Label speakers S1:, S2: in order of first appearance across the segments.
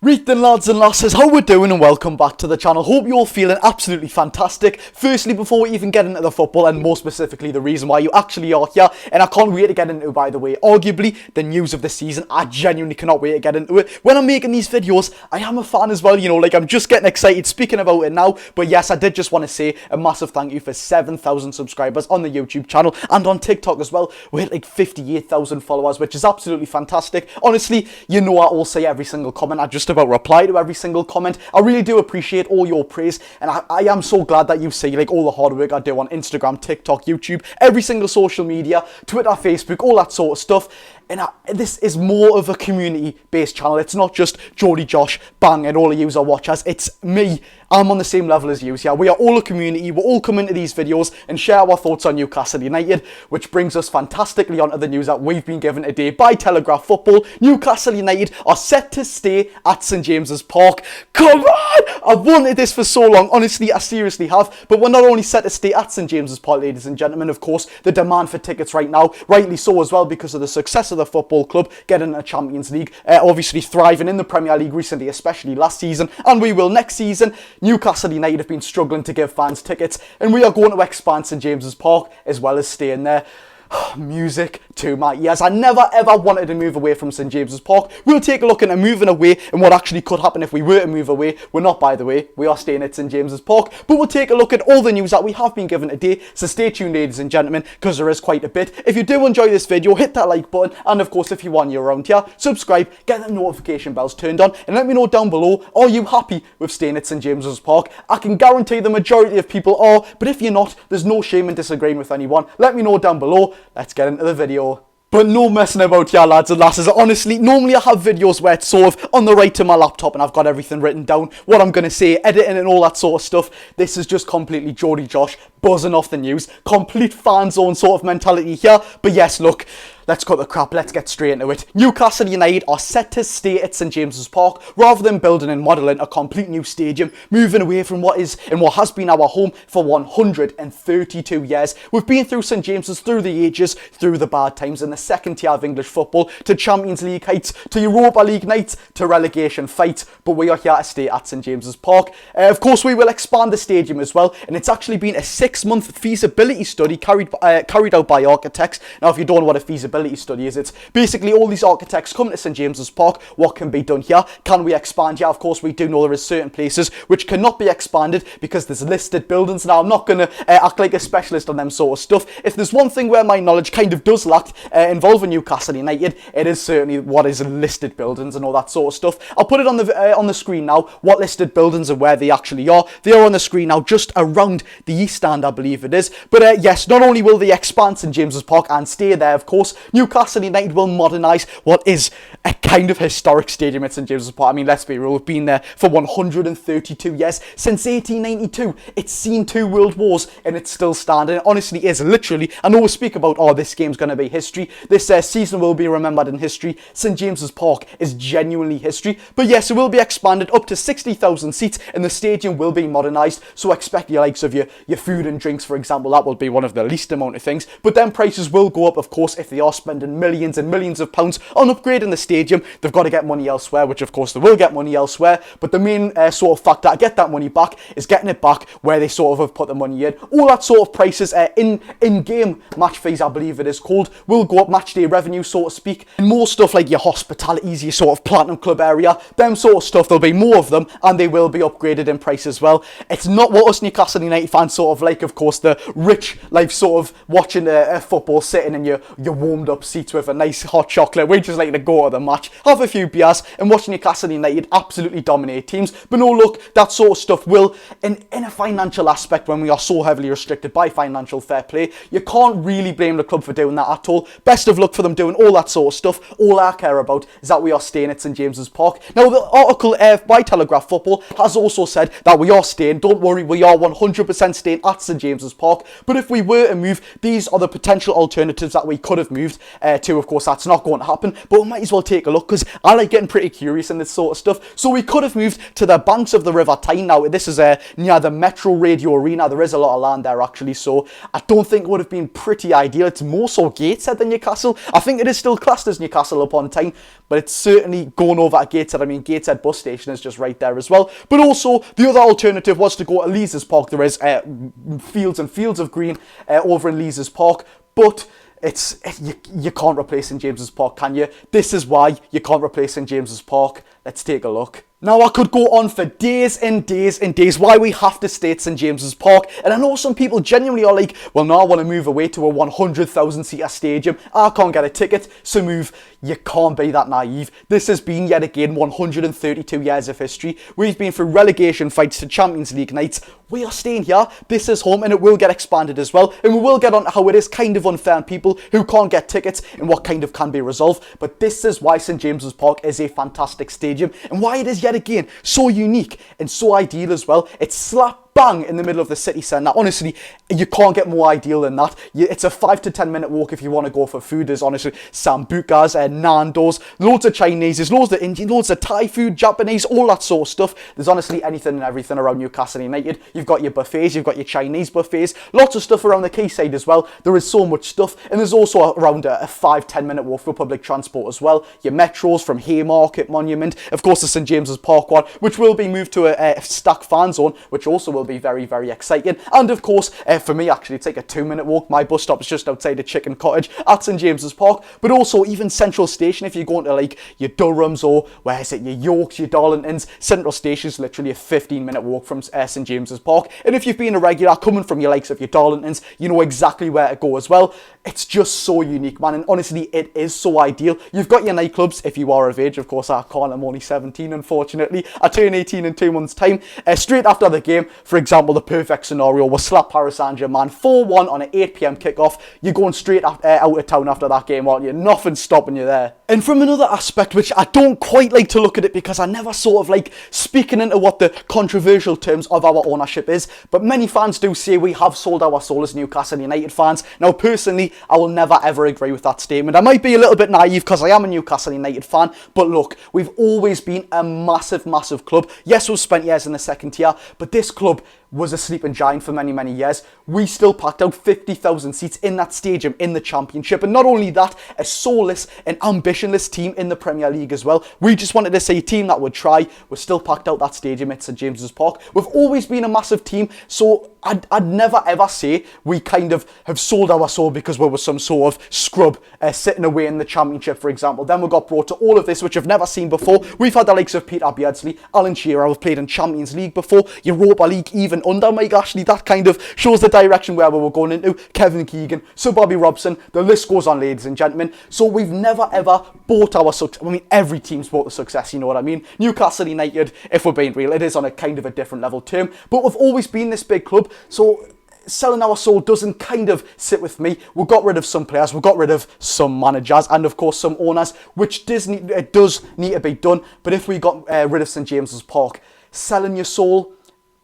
S1: Right then, lads and lasses, how we're doing, and welcome back to the channel. Hope you're all feeling absolutely fantastic. Firstly, before we even get into the football, and more specifically the reason why you actually are here, and I can't wait to get into, by the way, arguably the news of the season. I genuinely cannot wait to get into it. When I'm making these videos, I am a fan as well, you know, like I'm just getting excited speaking about it now. But yes, I did just want to say a massive thank you for 7,000 subscribers on the YouTube channel and on TikTok as well. We hit like 58,000 followers, which is absolutely fantastic. Honestly, you know I all say every single comment. I just about reply to every single comment. I really do appreciate all your praise, and I am so glad that you see like all the hard work I do on Instagram, TikTok, YouTube, every single social media, Twitter, Facebook, all that sort of stuff. And this is more of a community-based channel. It's not just Jody, Josh, Bang, and all of you are watchers. It's me. I'm on the same level as you. Yeah, we are all a community. We're all coming to these videos and share our thoughts on Newcastle United, which brings us fantastically onto the news that we've been given today by Telegraph Football. Newcastle United are set to stay at St James's Park. Come on! I've wanted this for so long. Honestly, I seriously have. But we're not only set to stay at St James's Park, ladies and gentlemen. Of course, the demand for tickets right now, rightly so as well, because of the success of the football club getting a Champions League, obviously thriving in the Premier League recently, especially last season, and we will next season. Newcastle United have been struggling to give fans tickets, and we are going to expand St James's Park as well as staying there. Music to my ears. I never ever wanted to move away from St James's Park. We'll take a look into moving away and what actually could happen if we were to move away. We're not, by the way. We are staying at St James's Park. But we'll take a look at all the news that we have been given today. So stay tuned, ladies and gentlemen, because there is quite a bit. If you do enjoy this video, hit that like button. And of course, if you want, you're around here, subscribe, get the notification bells turned on, and let me know down below, are you happy with staying at St James's Park? I can guarantee the majority of people are, but if you're not, there's no shame in disagreeing with anyone. Let me know down below. Let's get into the video. But no messing about here, lads and lasses. Honestly, normally I have videos where it's sort of on the right to my laptop and I've got everything written down, what I'm going to say, editing and all that sort of stuff. This is just completely Jody Josh, buzzing off the news. Complete fan zone sort of mentality here. But yes, look, let's cut the crap, let's get straight into it. Newcastle United are set to stay at St James's Park rather than building and modelling a complete new stadium, moving away from what is and what has been our home for 132 years. We've been through St James's through the ages, through the bad times in the second tier of English football, to Champions League heights, to Europa League nights, to relegation fights, but we are here to stay at St James's Park. Of course, we will expand the stadium as well, and it's actually been a 6-month feasibility study carried out by architects. Now, if you don't know what a feasibility study is, it's basically all these architects come to St James's Park. What can be done here? Can we expand here? Of course, we do know there is certain places which cannot be expanded because there's listed buildings. Now, I'm not going to act like a specialist on them sort of stuff. If there's one thing where my knowledge kind of does lack involving Newcastle United, it is certainly what is listed buildings and all that sort of stuff. I'll put it on the screen now, what listed buildings and where they actually are. They are on the screen now, just around the East Stand, I believe it is. But yes, not only will they expand St James's Park and stay there, of course, Newcastle United will modernise what is a kind of historic stadium at St James's Park. I mean, let's be real, we've been there for 132 years. Since 1892, it's seen 2 world wars and it's still standing. It honestly is literally, I know we speak about, oh, this game's going to be history, this season will be remembered in history. St James's Park is genuinely history. But yes, it will be expanded up to 60,000 seats and the stadium will be modernised. So expect your likes of your food and drinks, for example. That will be one of the least amount of things. But then prices will go up, of course, if they are spending millions and millions of pounds on upgrading the stadium. They've got to get money elsewhere, which of course they will get money elsewhere. But the main sort of factor to get that money back is getting it back where they sort of have put the money in. All that sort of prices, in-game match fees, I believe it is called, will go up, match day revenue, so to speak. And more stuff like your hospitalities, your sort of platinum club area, them sort of stuff, there'll be more of them and they will be upgraded in price as well. It's not what us Newcastle United fans sort of like, of course, the rich life sort of watching a football sitting in your warmed up seats with a nice hot chocolate. We just like to go to the match, have a few beers and watch Newcastle United absolutely dominate teams. But no, look, that sort of stuff will, in a financial aspect, when we are so heavily restricted by financial fair play, you can't really blame the club for doing that at all. Best of luck for them doing all that sort of stuff. All I care about is that we are staying at St James's Park. Now, the article by Telegraph Football has also said that we are staying. Don't worry, we are 100% staying at St James's Park. But if we were to move, these are the potential alternatives that we could have moved. moved to, of course, that's not going to happen, but we might as well take a look, because I like getting pretty curious in this sort of stuff. So we could have moved to the banks of the River Tyne. Now, this is near the Metro Radio Arena. There is a lot of land there, actually, so I don't think it would have been pretty ideal. It's more so Gateshead than Newcastle. I think it is still classed as Newcastle upon Tyne, but it's certainly going over at Gateshead. I mean, Gateshead bus station is just right there as well. But also, the other alternative was to go to Leazes Park. There is fields and fields of green over in Leazes Park, but you can't replace St James's Park, can you? This is why you can't replace St James's Park. Let's take a look. Now, I could go on for days and days and days why we have to stay at St James's Park, and I know some people genuinely are like, well, no, I want to move away to a 100,000 seater stadium. I can't get a ticket, so move. You can't be that naive. This has been, yet again, 132 years of history. We've been through relegation fights to Champions League nights. We are staying here. This is home, and it will get expanded as well, and we will get on to how it is kind of unfair on people who can't get tickets and what kind of can be resolved. But this is why St James's Park is a fantastic stadium, and why it is, yet again, so unique and so ideal as well. It's slap bang in the middle of the city centre. Honestly, you can't get more ideal than that. It's a 5 to 10 minute walk if you want to go for food. There's honestly Sambucas, Nando's, loads of Chinese, loads of Indian, loads of Thai food, Japanese, all that sort of stuff. There's honestly anything and everything around Newcastle United. You've got your buffets, you've got your Chinese buffets, lots of stuff around the quayside as well. There is so much stuff, and there's also around a 5-10 minute walk for public transport as well. Your metros from Haymarket, Monument, of course the St James's Park one, which will be moved to a stack fan zone, which also will be very, very exciting. And of course, for me, actually, it's like a 2-minute walk. My bus stop is just outside of Chicken Cottage at St James's Park, but also even Central Station, if you're going to like your Durhams or where is it, your Yorks, your Darlingtons, Central Station is literally a 15-minute walk from St James's Park. And if you've been a regular coming from your likes of your Darlingtons, you know exactly where to go as well. It's just so unique, man, and honestly, it is so ideal. You've got your nightclubs if you are of age. Of course, I can't. I'm only 17, unfortunately. I turn 18 in 2 months' time. Straight after the game, for example, the perfect scenario was slap Paris Saint-Germain 4-1 on an 8 p.m. kickoff. You're going straight out of town after that game, aren't you? Nothing's stopping you there. And from another aspect, which I don't quite like to look at it because I never sort of like speaking into what the controversial terms of our ownership is, but many fans do say we have sold our soul as Newcastle United fans. Now, personally, I will never ever agree with that statement. I might be a little bit naive because I am a Newcastle United fan, but look, we've always been a massive, massive club. Yes, we've spent years in the second tier, but this club was a sleeping giant for many, many years. We still packed out 50,000 seats in that stadium in the Championship. And not only that, a soulless and ambitionless team in the Premier League as well. We just wanted to see a team that would try. We're still packed out that stadium at St James's Park. We've always been a massive team, so I'd never ever say we kind of have sold our soul because we were some sort of scrub sitting away in the Championship, for example. Then we got brought to all of this, which I've never seen before. We've had the likes of Peter Beardsley, Alan Shearer, who've played in Champions League before, Europa League, even under Mike Ashley. That kind of shows the direction where we were going into. Kevin Keegan, Sir Bobby Robson, the list goes on, ladies and gentlemen. So we've never ever bought our success. I mean, every team's bought the success, you know what I mean? Newcastle United, if we're being real, it is on a kind of a different level term, but we've always been this big club, so selling our soul doesn't kind of sit with me. We got rid of some players, we got rid of some managers, and of course some owners, which does need to be done. But if we got rid of St James's Park, selling your soul,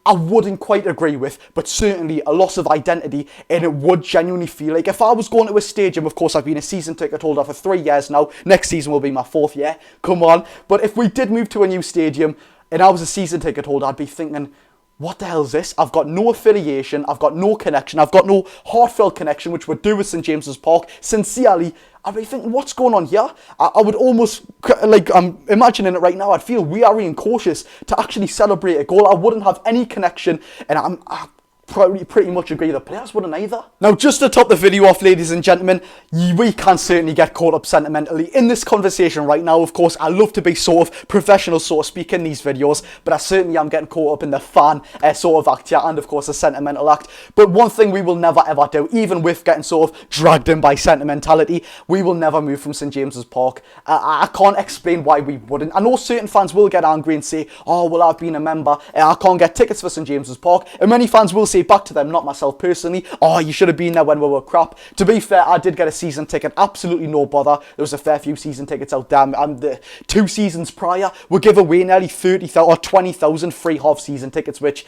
S1: I wouldn't quite agree with, but certainly a loss of identity, and it would genuinely feel like if I was going to a stadium, of course I've been a season ticket holder for 3 years now, next season will be my 4th year, come on, but if we did move to a new stadium and I was a season ticket holder, I'd be thinking, what the hell is this? I've got no affiliation, I've got no connection, I've got no heartfelt connection, which would do with St James's Park. Sincerely, I'd be thinking, what's going on here? I would almost, like, I'm imagining it right now, I'd feel weary and cautious to actually celebrate a goal. I wouldn't have any connection, and I pretty much agree the players wouldn't either. Now, just to top the video off, ladies and gentlemen, we can certainly get caught up sentimentally in this conversation right now. Of course, I love to be sort of professional, so to speak, in these videos, but I certainly am getting caught up in the fan sort of act here, and of course the sentimental act. But one thing we will never ever do, even with getting sort of dragged in by sentimentality, we will never move from St James's Park. I can't explain why we wouldn't. I know certain fans will get angry and say, oh, well, I've been a member, I can't get tickets for St James's Park, and many fans will say back to them, not myself personally, oh, you should have been there when we were crap. To be fair, I did get a season ticket, absolutely no bother. There was a fair few season tickets out there, and the 2 seasons prior, we give away nearly 30,000 or 20,000 free half-season tickets, which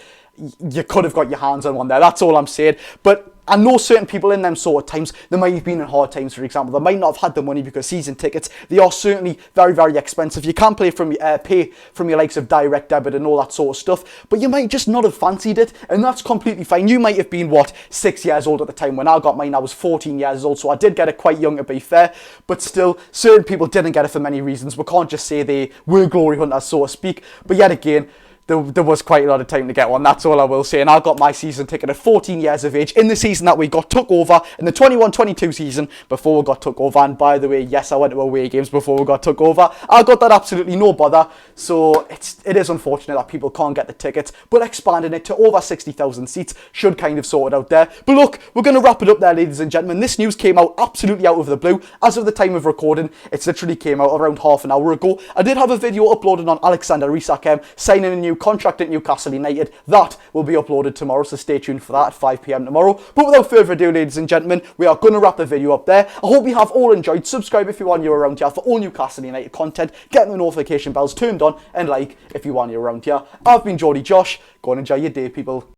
S1: you could have got your hands on one there. That's all I'm saying. But I know certain people in them sort of times, they might have been in hard times, for example. They might not have had the money because season tickets, they are certainly very, very expensive. You can pay from your likes of direct debit and all that sort of stuff, but you might just not have fancied it, and that's completely fine. You might have been, 6 years old at the time. When I got mine, I was 14 years old, so I did get it quite young, to be fair, but still, certain people didn't get it for many reasons. We can't just say they were glory hunters, so to speak, but yet again, there was quite a lot of time to get one, that's all I will say. And I got my season ticket at 14 years of age in the season that we got took over, in the 21-22 season, before we got took over. And by the way, yes, I went to away games before we got took over. I got that absolutely no bother. So it is unfortunate that people can't get the tickets, but expanding it to over 60,000 seats should kind of sort it out there. But look, we're going to wrap it up there, ladies and gentlemen. This news came out absolutely out of the blue. As of the time of recording, it literally came out around half an hour ago. I did have a video uploaded on Alexander Isak signing a new contract at Newcastle United. That will be uploaded tomorrow, so stay tuned for that at 5 PM tomorrow. But without further ado, ladies and gentlemen, we are going to wrap the video up there. I hope you have all enjoyed. Subscribe if you are new around here for all Newcastle United content. Get the notification bells turned on, and like if you are new around here. I've been Josh. Go and enjoy your day, people.